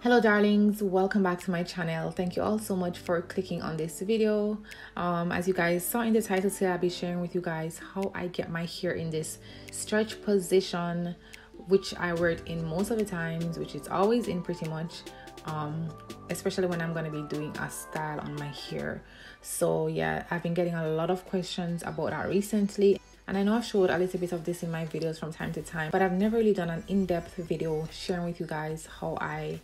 Hello darlings, welcome back to my channel. Thank you all so much for clicking on this video. As you guys saw in the title today, I'll be sharing with you guys how I get my hair in this stretch position, which I wear it in most of the times, which is always in pretty much, especially when I'm going to be doing a style on my hair. So yeah, I've been getting a lot of questions about that recently. And I know I've showed a little bit of this in my videos from time to time, but I've never really done an in-depth video sharing with you guys how I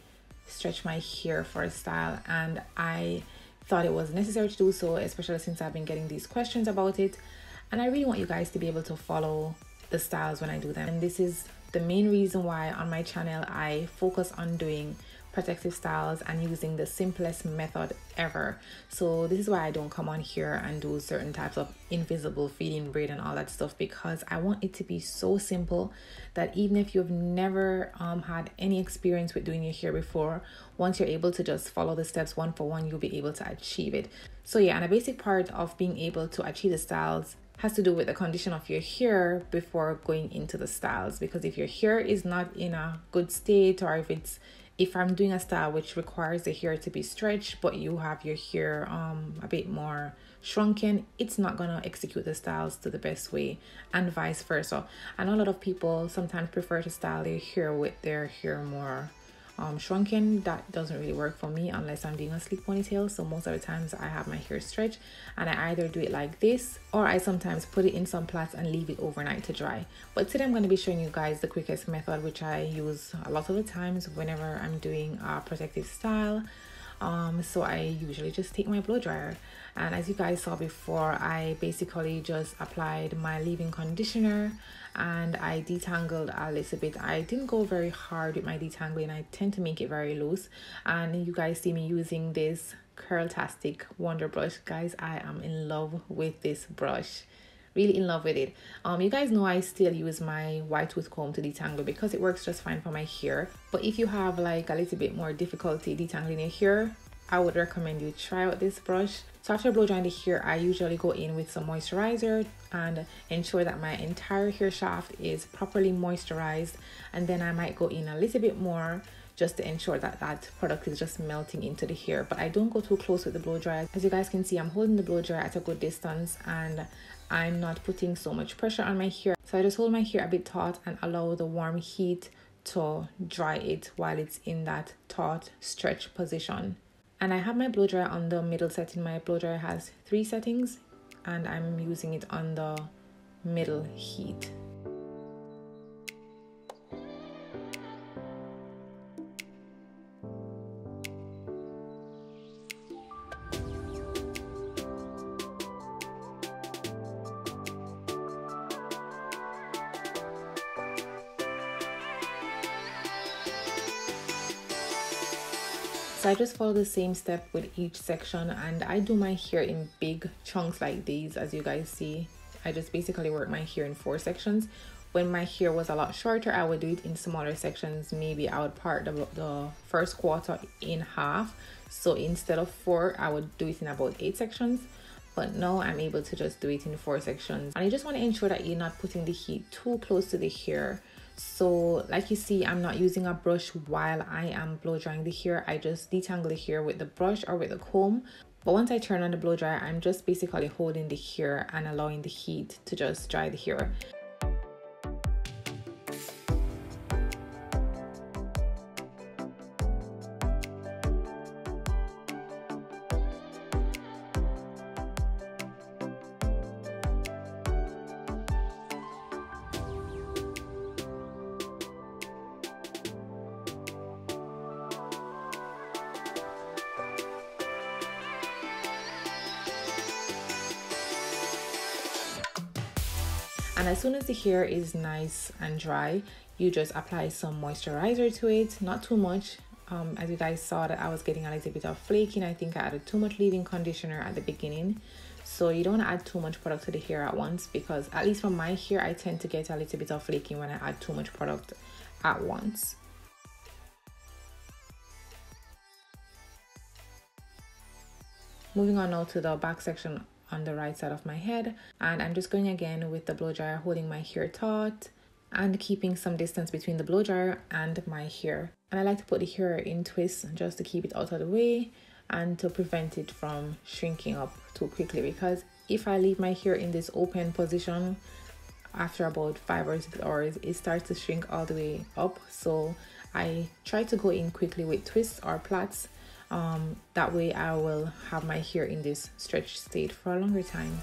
stretch my hair for a style, and I thought it was necessary to do so, especially since I've been getting these questions about it, and I really want you guys to be able to follow the styles when I do them. And this is the main reason why on my channel I focus on doing protective styles and using the simplest method ever. So this is why I don't come on here and do certain types of invisible feeding braid and all that stuff, because I want it to be so simple that even if you've never had any experience with doing your hair before, once you're able to just follow the steps one for one, you'll be able to achieve it. So yeah, and a basic part of being able to achieve the styles has to do with the condition of your hair before going into the styles, because if your hair is not in a good state, or if I'm doing a style which requires the hair to be stretched but you have your hair a bit more shrunken, it's not gonna execute the styles to the best way, and vice versa. I know a lot of people sometimes prefer to style their hair with their hair more shrunken. That doesn't really work for me unless I'm doing a sleek ponytail. So most of the times I have my hair stretched, and I either do it like this, or I sometimes put it in some plaits and leave it overnight to dry. But today I'm going to be showing you guys the quickest method, which I use a lot of the times whenever I'm doing a protective style. So I usually just take my blow dryer, and as you guys saw before, I basically just applied my leave-in conditioner and I detangled a little bit. I didn't go very hard with my detangling. I tend to make it very loose, and you guys see me using this Curl-tastic Wonder brush. Guys, I am in love with this brush, really in love with it. You guys know I still use my white tooth comb to detangle because it works just fine for my hair. But if you have like a little bit more difficulty detangling your hair, I would recommend you try out this brush. So after blow drying the hair, I usually go in with some moisturizer and ensure that my entire hair shaft is properly moisturized, and then I might go in a little bit more just to ensure that that product is just melting into the hair. But I don't go too close with the blow dryer. As you guys can see, I'm holding the blow dryer at a good distance, and I'm not putting so much pressure on my hair. So I just hold my hair a bit taut and allow the warm heat to dry it while it's in that taut stretch position. And I have my blow dryer on the middle setting. My blow dryer has 3 settings, and I'm using it on the middle heat. So I just follow the same step with each section, and I do my hair in big chunks like these. As you guys see, I just basically work my hair in 4 sections. When my hair was a lot shorter, I would do it in smaller sections. Maybe I would part the first quarter in half. So instead of 4, I would do it in about 8 sections. But now I'm able to just do it in 4 sections. And you just want to ensure that you're not putting the heat too close to the hair. So like you see, I'm not using a brush while I am blow drying the hair. I just detangle the hair with the brush or with the comb. But once I turn on the blow dryer, I'm just basically holding the hair and allowing the heat to just dry the hair. And as soon as the hair is nice and dry, you just apply some moisturizer to it, not too much. As you guys saw that I was getting a little bit of flaking. I think I added too much leave-in conditioner at the beginning. So you don't want to add too much product to the hair at once, because at least for my hair, I tend to get a little bit of flaking when I add too much product at once. Moving on now to the back section on the right side of my head, and I'm just going again with the blow dryer, holding my hair taut and keeping some distance between the blow dryer and my hair. And I like to put the hair in twists just to keep it out of the way and to prevent it from shrinking up too quickly, because if I leave my hair in this open position, after about 5 or 6 hours it starts to shrink all the way up. So I try to go in quickly with twists or plaits. That way I will have my hair in this stretched state for a longer time.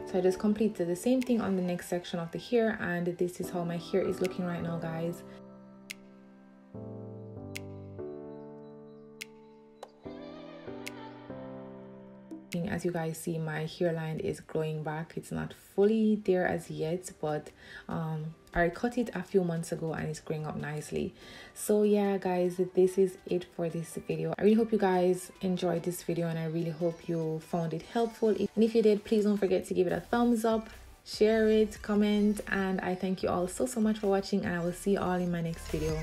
So I just completed the same thing on the next section of the hair, and this is how my hair is looking right now, guys. As you guys see, my hairline is growing back. It's not fully there as yet, but I cut it a few months ago and it's growing up nicely. So yeah guys, this is it for this video. I really hope you guys enjoyed this video, and I really hope you found it helpful. And if you did, please don't forget to give it a thumbs up, share it, comment, and I thank you all so much for watching, and I will see you all in my next video.